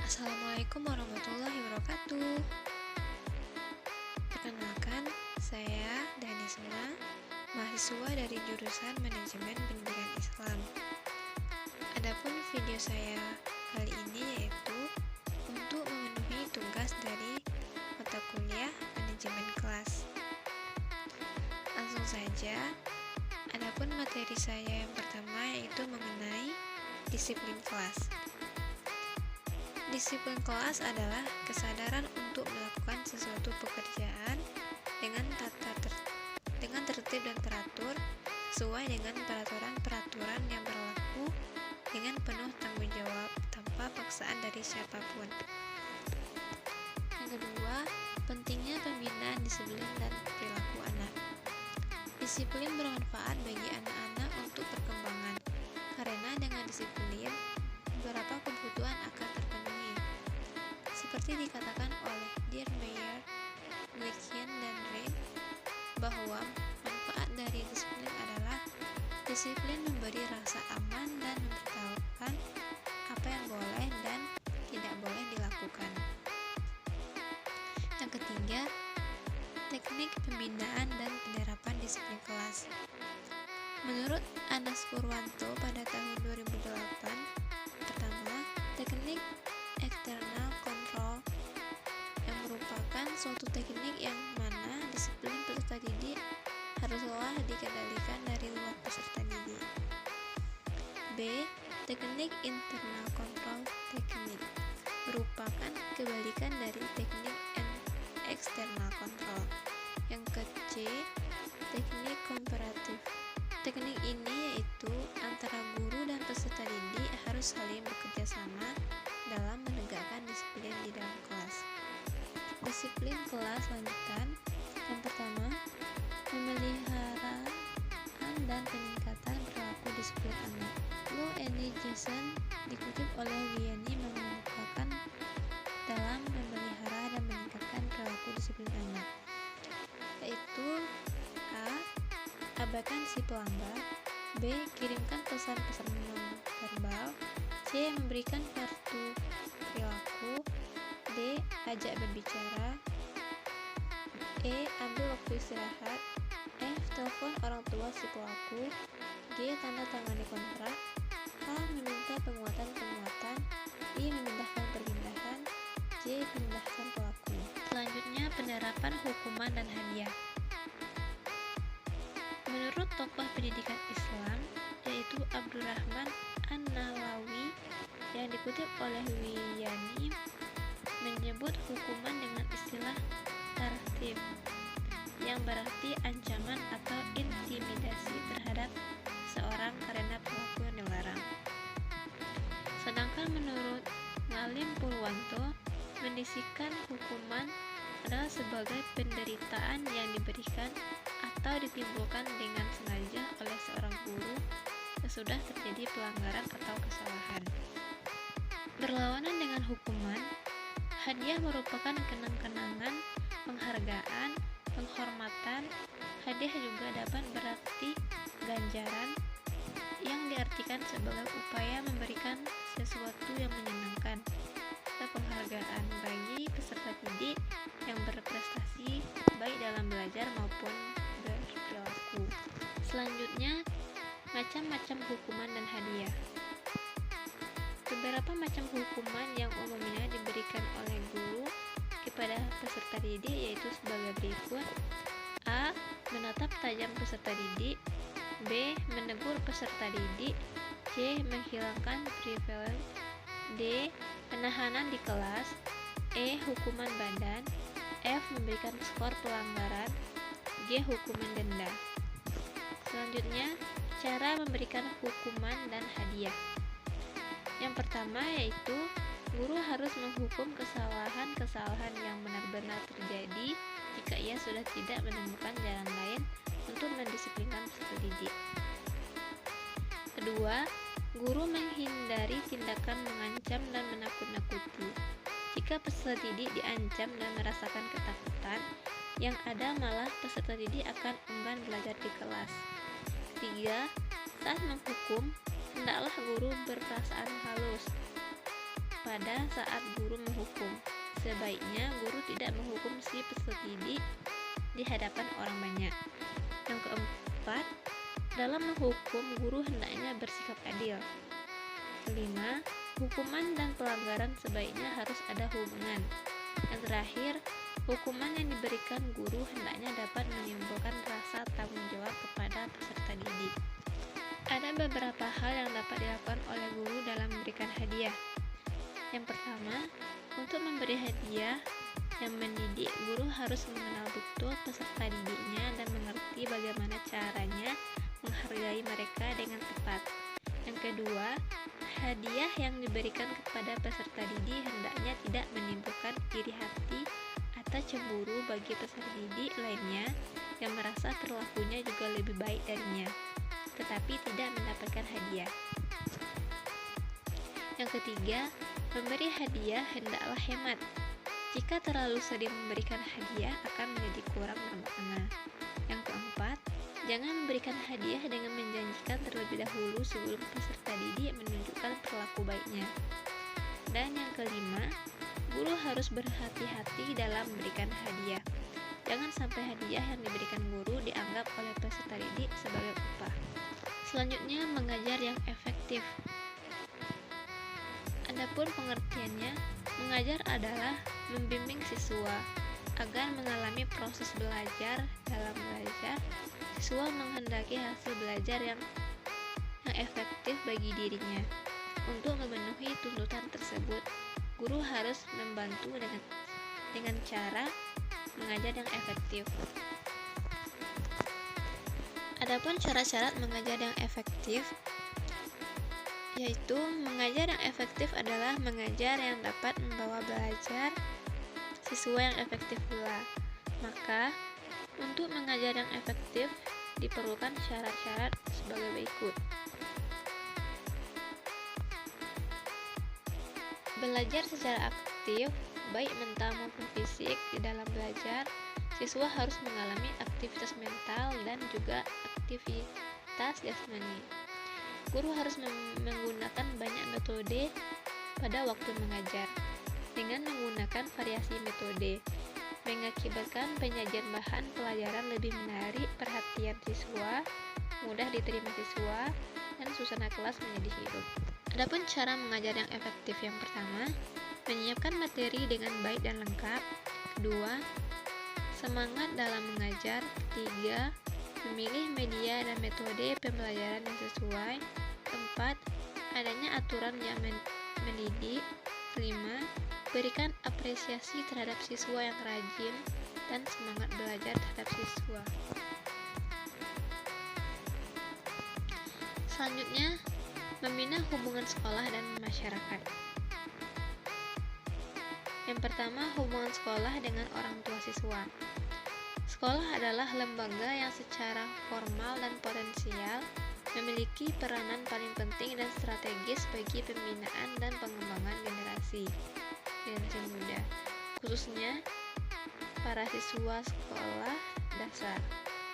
Assalamualaikum warahmatullahi wabarakatuh. Perkenalkan, saya Dani Sena, mahasiswa dari jurusan Manajemen Pendidikan Islam. Adapun video saya kali ini yaitu untuk memenuhi tugas dari mata kuliah manajemen kelas. Langsung saja, adapun materi saya yang pertama yaitu mengenai disiplin kelas. Disiplin kelas adalah kesadaran untuk melakukan sesuatu pekerjaan dengan tertib dan teratur sesuai dengan peraturan-peraturan yang berlaku dengan penuh tanggung jawab tanpa paksaan dari siapapun. Yang kedua, pentingnya pembinaan disiplin dan perilaku anak. Disiplin bermanfaat bagi anak-anak untuk perkembangan, karena dengan disiplin beberapa kebutuhan akan terpenuhi. Seperti dikatakan oleh Diermeier, Gleichen, dan Rein, bahwa manfaat dari disiplin adalah disiplin memberi rasa aman dan memberitahukan apa yang boleh dan tidak boleh dilakukan. Yang ketiga, teknik pembinaan dan penerapan disiplin kelas. Menurut Anas Purwanto pada tahun 2008, pertama, teknik external control yang merupakan suatu teknik yang mana disiplin peserta didik haruslah dikendalikan dari luar peserta didik. B. Teknik internal control teknik merupakan kebalikan dari teknik external control. Yang ke-C, teknik komparatif. Teknik ini yaitu antara guru dan peserta didik harus saling bekerja sama dalam menegakkan disiplin di dalam kelas. Disiplin kelas lanjutan. Yang pertama, pemeliharaan dan peningkatan perilaku disiplin anak. Lu Andy Jason dikutip oleh Wiani mengemukakan dalam memelihara dan meningkatkan perilaku disiplin anak, yaitu A. Abaikan si pelanggar. B. Kirimkan pesan-pesan non-verbal. C. Memberikan kartu perilaku. D. Ajak berbicara. E. Ambil waktu istirahat. F. Telepon orang tua si pelaku. G. Tanda tangani kontrak. H. Meminta penguatan. I. Memindahkan perpindahan. J. Memindahkan pelaku. Selanjutnya, penerapan hukuman dan hadiah. Menurut tokoh pendidikan Islam, yaitu Abdurrahman An-Nawawi, yang dikutip oleh Wiani, menyebut hukuman dengan istilah tartib, yang berarti ancaman atau intimidasi terhadap seorang karena perilaku yang dilarang. Sedangkan menurut Ngalim Purwanto, mendisikan hukuman adalah sebagai penderitaan yang diberikan atau ditimbulkan dengan sengaja oleh seorang guru sesudah terjadi pelanggaran atau kesalahan. Berlawanan dengan hukuman, hadiah merupakan kenang-kenangan, penghargaan, penghormatan. Hadiah juga dapat berarti ganjaran, yang diartikan sebagai upaya memberikan sesuatu yang menyenangkan atau penghargaan bagi peserta didik yang berprestasi baik dalam belajar maupun berperilaku. Selanjutnya, macam-macam hukuman dan hadiah. Beberapa macam hukuman yang umumnya diberikan oleh guru kepada peserta didik yaitu sebagai berikut. A. Menatap tajam peserta didik. B. Menegur peserta didik. C. Menghilangkan privilege. D. Penahanan di kelas. E. Hukuman badan. F. Memberikan skor pelanggaran. G. Hukuman denda. Selanjutnya, cara memberikan hukuman dan hadiah. Yang pertama yaitu guru harus menghukum kesalahan-kesalahan yang benar-benar terjadi jika ia sudah tidak menemukan jalan lain untuk mendisiplinkan peserta didik. Kedua, guru menghindari tindakan mengancam dan menakut-nakuti. Jika peserta didik diancam dan merasakan ketakutan, yang ada malah peserta didik akan enggan belajar di kelas. Ketiga, saat menghukum, hendaklah guru berperasaan halus pada saat guru menghukum. Sebaiknya guru tidak menghukum si peserta didik di hadapan orang banyak. Yang keempat, dalam menghukum guru hendaknya bersikap adil. Kelima, hukuman dan pelanggaran sebaiknya harus ada hubungan. Yang terakhir, hukuman yang diberikan guru hendaknya dapat menimbulkan rasa tanggung jawab kepada peserta didik. Ada beberapa hal yang dapat dilakukan oleh guru dalam memberikan hadiah. Yang pertama, untuk memberi hadiah yang mendidik, guru harus mengenal betul peserta didiknya dan mengerti bagaimana caranya menghargai mereka dengan tepat. Yang kedua, hadiah yang diberikan kepada peserta didik hendaknya tidak menimbulkan iri hati atau cemburu bagi peserta didik lainnya yang merasa perilakunya juga lebih baik darinya, tetapi tidak mendapatkan hadiah. Yang ketiga, memberi hadiah hendaklah hemat. Jika terlalu sering memberikan hadiah akan menjadi kurang bermakna. Yang keempat, jangan memberikan hadiah dengan menjanjikan terlebih dahulu sebelum peserta didik menunjukkan perilaku baiknya. Dan yang kelima, guru harus berhati-hati dalam memberikan hadiah. Jangan sampai hadiah yang diberikan guru dianggap oleh peserta didik sebagai upah. Selanjutnya, mengajar yang efektif. Adapun pengertiannya, mengajar adalah membimbing siswa agar mengalami proses belajar. Dalam belajar, siswa menghendaki hasil belajar yang efektif bagi dirinya. Untuk memenuhi tuntutan tersebut, guru harus membantu dengan cara mengajar yang efektif. Adapun syarat-syarat mengajar yang efektif, yaitu mengajar yang efektif adalah mengajar yang dapat membawa belajar siswa yang efektif pula. Maka, untuk mengajar yang efektif diperlukan syarat-syarat sebagai berikut. Belajar secara aktif, baik mental maupun fisik. Di dalam belajar, siswa harus mengalami aktivitas mental dan juga aktivitas jasmani. Guru harus menggunakan banyak metode pada waktu mengajar. Dengan menggunakan variasi metode, mengakibatkan penyajian bahan pelajaran lebih menarik perhatian siswa, mudah diterima siswa, dan suasana kelas menjadi hidup. Adapun cara mengajar yang efektif, yang pertama, menyiapkan materi dengan baik dan lengkap. Kedua, semangat dalam mengajar. Ketiga, memilih media dan metode pembelajaran yang sesuai. Keempat, adanya aturan yang mendidik. Kelima, berikan apresiasi terhadap siswa yang rajin dan semangat belajar terhadap siswa. Selanjutnya, membina hubungan sekolah dan masyarakat. Yang pertama, hubungan sekolah dengan orang tua siswa. Sekolah adalah lembaga yang secara formal dan potensial memiliki peranan paling penting dan strategis bagi pembinaan dan pengembangan generasi muda, khususnya para siswa sekolah dasar.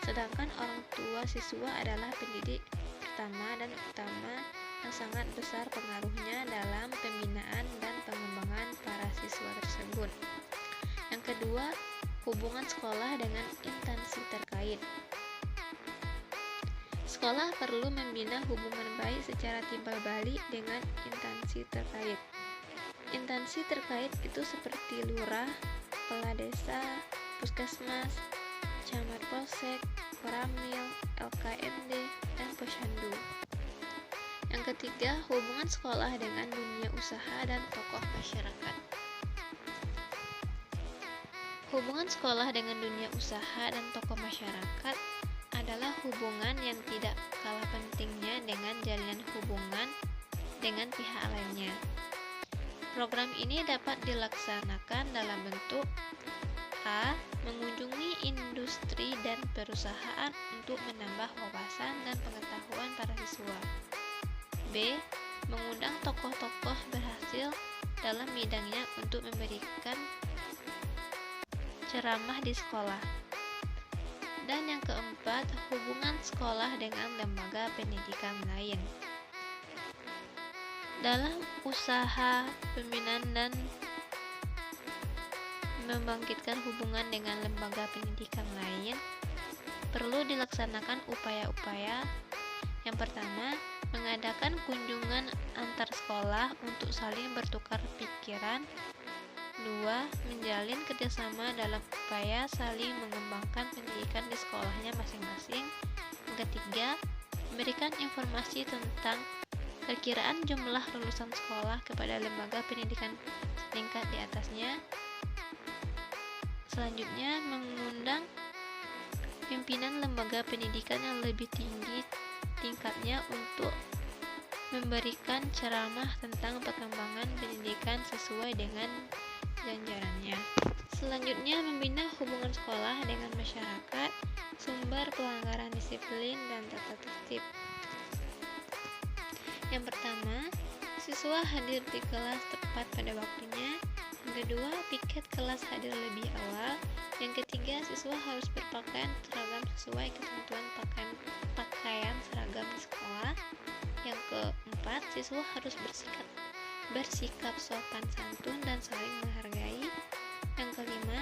Sedangkan orang tua siswa adalah pendidik pertama dan utama yang sangat besar pengaruhnya dalam pembinaan dan pengembangan para siswa tersebut. Yang kedua, hubungan sekolah dengan instansi terkait. Sekolah perlu membina hubungan baik secara timbal balik dengan instansi terkait. Instansi terkait itu seperti lurah, kepala desa, puskesmas, camat polsek, koramil, LKMD, dan posyandu. Yang ketiga, hubungan sekolah dengan dunia usaha dan tokoh masyarakat. Hubungan sekolah dengan dunia usaha dan tokoh masyarakat adalah hubungan yang tidak kalah pentingnya dengan jalinan hubungan dengan pihak lainnya. Program ini dapat dilaksanakan dalam bentuk A. Mengunjungi industri dan perusahaan untuk menambah wawasan dan pengetahuan para siswa. B. Mengundang tokoh-tokoh berhasil dalam bidangnya untuk memberikan ceramah di sekolah. Dan yang keempat, hubungan sekolah dengan lembaga pendidikan lain. Dalam usaha pembinaan dan membangkitkan hubungan dengan lembaga pendidikan lain, perlu dilaksanakan upaya-upaya. Yang pertama, mengadakan kunjungan antar sekolah untuk saling bertukar pikiran. 2. Menjalin kerjasama dalam upaya saling mengembangkan pendidikan di sekolahnya masing-masing. Yang ketiga, memberikan informasi tentang perkiraan jumlah lulusan sekolah kepada lembaga pendidikan setingkat di atasnya. Selanjutnya, mengundang pimpinan lembaga pendidikan yang lebih tinggi tingkatnya untuk memberikan ceramah tentang perkembangan pendidikan sesuai dengan jajarannya. Selanjutnya, membina hubungan sekolah dengan masyarakat, sumber pelanggaran disiplin dan tata tertib. Yang pertama, siswa hadir di kelas tepat pada waktunya. Yang kedua, piket kelas hadir lebih awal. Yang ketiga, siswa harus berpakaian seragam sesuai ketentuan pakaian seragam di sekolah. Yang keempat, siswa harus bersikap sopan santun dan saling menghargai. Yang kelima,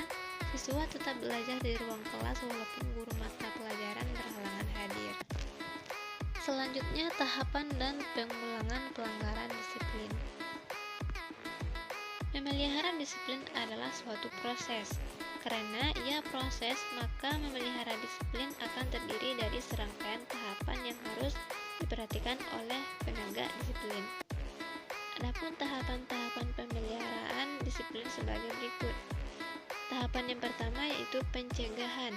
siswa tetap belajar di ruang kelas walaupun guru mata pelajaran berhalangan hadir. Selanjutnya, tahapan dan pengulangan pelanggaran disiplin. Memelihara disiplin adalah suatu proses. Karena ia proses, maka memelihara disiplin akan terdiri dari serangkaian tahapan yang harus diperhatikan oleh penegak disiplin. Adapun tahapan-tahapan pemeliharaan disiplin sebagai berikut. Tahapan yang pertama yaitu pencegahan.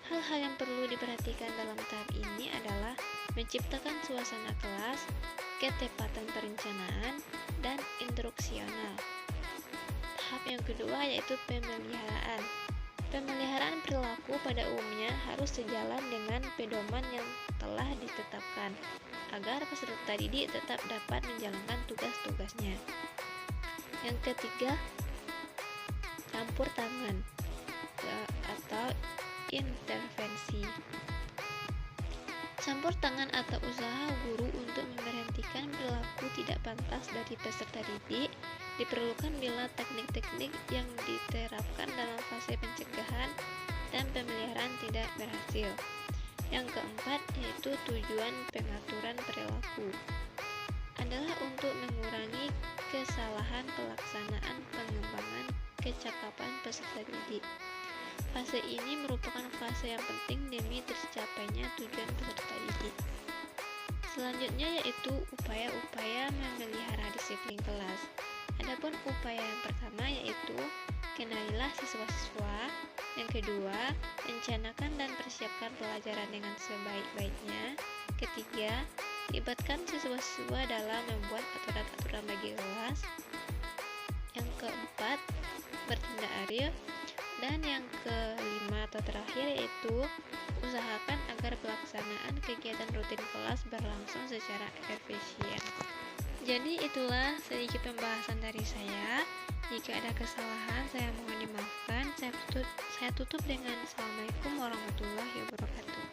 Hal-hal yang perlu diperhatikan dalam tahap ini adalah menciptakan suasana kelas, ketepatan perencanaan, dan instruksional. Tahap yang kedua yaitu pemeliharaan. Pemeliharaan perilaku pada umumnya harus sejalan dengan pedoman yang telah ditetapkan agar peserta didik tetap dapat menjalankan tugas-tugasnya. Yang ketiga, campur tangan atau intervensi. Campur tangan atau usaha guru untuk memberhentikan perilaku tidak pantas dari peserta didik diperlukan bila teknik-teknik yang diterapkan dalam fase pencegahan dan pemeliharaan tidak berhasil. Yang keempat yaitu tujuan pengaturan perilaku adalah untuk mengurangi kesalahan pelaksanaan pengembangan kecakapan peserta didik. Fase ini merupakan fase yang penting demi tercapainya tujuan peserta didik. Selanjutnya yaitu upaya-upaya memelihara disiplin kelas. Adapun upaya yang pertama yaitu kenalilah siswa-siswa. Yang kedua, rencanakan dan persiapkan pelajaran dengan sebaik-baiknya. Ketiga, libatkan siswa-siswa dalam membuat aturan-aturan bagi kelas. Yang keempat, bertindak adil. Dan yang kelima atau terakhir yaitu usahakan agar pelaksanaan kegiatan rutin kelas berlangsung secara efisien. Jadi itulah sedikit pembahasan dari saya. Jika ada kesalahan saya mohon dimaafkan. Saya tutup dengan Assalamualaikum warahmatullahi wabarakatuh.